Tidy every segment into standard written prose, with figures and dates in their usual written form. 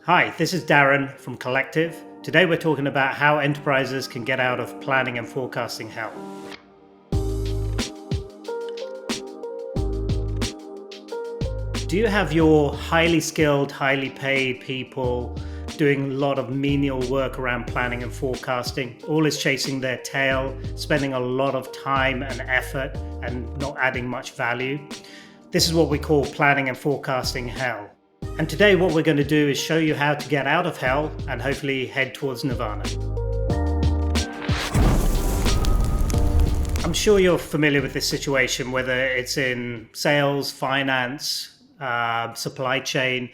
Hi, this is Darren from Collectiv. Today we're talking about how enterprises can get out of planning and forecasting hell. Do you have your highly skilled, highly paid people doing a lot of menial work around planning and forecasting? All is chasing their tail, spending a lot of time and effort and not adding much value. This is what we call planning and forecasting hell. And today what we're going to do is show you how to get out of hell and hopefully head towards Nirvana. I'm sure you're familiar with this situation, whether it's in sales, finance, supply chain.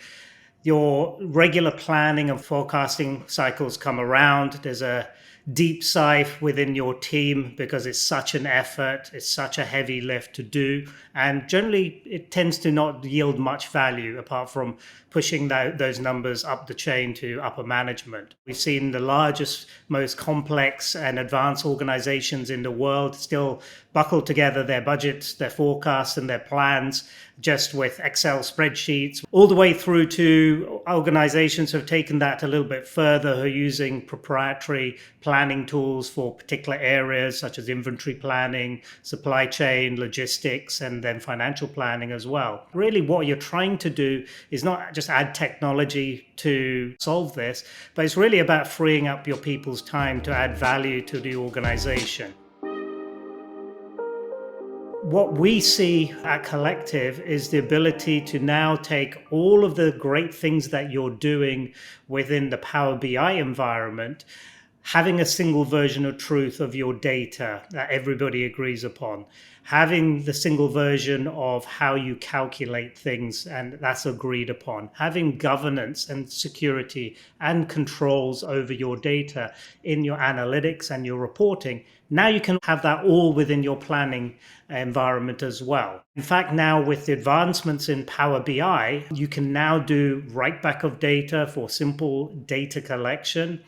Your regular planning and forecasting cycles come around. There's a deep sigh within your team because it's such an effort, it's such a heavy lift to do, and generally it tends to not yield much value apart from pushing those numbers up the chain to upper management. We've seen the largest, most complex and advanced organizations in the world still buckle together their budgets, their forecasts and their plans just with Excel spreadsheets, all the way through to organizations who have taken that a little bit further, who are using proprietary planning tools for particular areas such as inventory planning, supply chain, logistics, and then financial planning as well. Really what you're trying to do is not just add technology to solve this, but it's really about freeing up your people's time to add value to the organization. What we see at Collectiv is the ability to now take all of the great things that you're doing within the Power BI environment, having a single version of truth of your data that everybody agrees upon, having the single version of how you calculate things and that's agreed upon, having governance and security and controls over your data in your analytics and your reporting. Now you can have that all within your planning environment as well. In fact, now with the advancements in Power BI, you can now do write back of data for simple data collection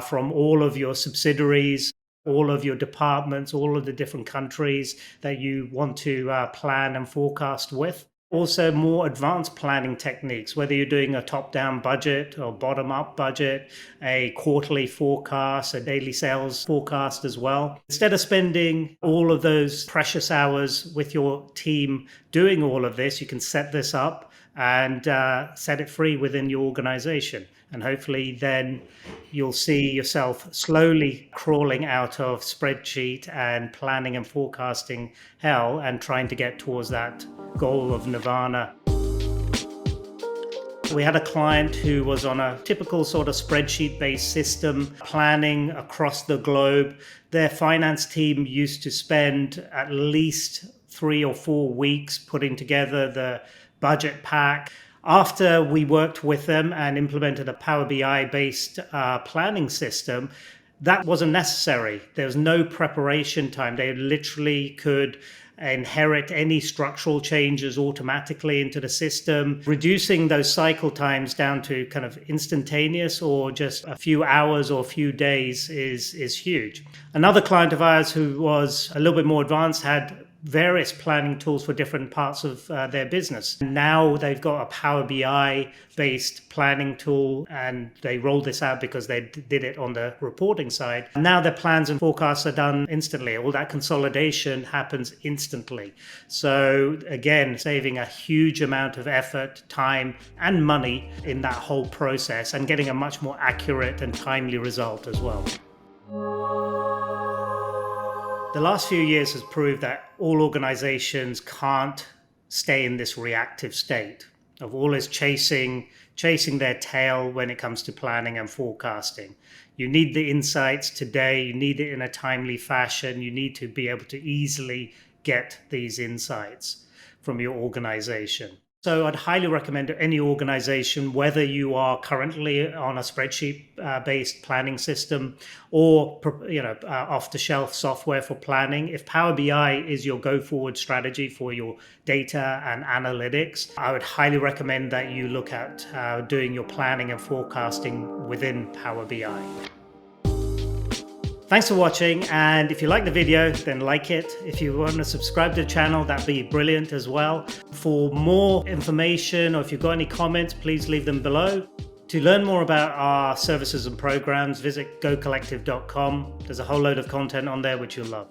from all of your subsidiaries, all of your departments, all of the different countries that you want to plan and forecast with. Also more advanced planning techniques, whether you're doing a top-down budget or bottom-up budget, a quarterly forecast, a daily sales forecast as well. Instead of spending all of those precious hours with your team doing all of this, you can set this up and set it free within your organization. And hopefully then you'll see yourself slowly crawling out of spreadsheet and planning and forecasting hell and trying to get towards that goal of Nirvana. We had a client who was on a typical sort of spreadsheet-based system, planning across the globe. Their finance team used to spend at least 3 or 4 weeks putting together the budget pack. After we worked with them and implemented a Power BI-based planning system, that wasn't necessary. There was no preparation time. They literally could inherit any structural changes automatically into the system, reducing those cycle times down to kind of instantaneous or just a few hours or a few days is huge. Another client of ours who was a little bit more advanced had various planning tools for different parts of their business. Now they've got a Power BI based planning tool and they rolled this out because they did it on the reporting side. Now their plans and forecasts are done instantly. All that consolidation happens instantly. So again, saving a huge amount of effort, time and money in that whole process and getting a much more accurate and timely result as well. The last few years has proved that all organizations can't stay in this reactive state of always chasing their tail when it comes to planning and forecasting. You need the insights today, you need it in a timely fashion, you need to be able to easily get these insights from your organization. So I'd highly recommend any organization, whether you are currently on a spreadsheet-based planning system or off-the-shelf software for planning. If Power BI is your go-forward strategy for your data and analytics, I would highly recommend that you look at doing your planning and forecasting within Power BI. Thanks for watching, and if you like the video, then like it. If you want to subscribe to the channel, that'd be brilliant as well. For more information, or if you've got any comments, please leave them below. To learn more about our services and programs, visit gocollectiv.com. There's a whole load of content on there which you'll love.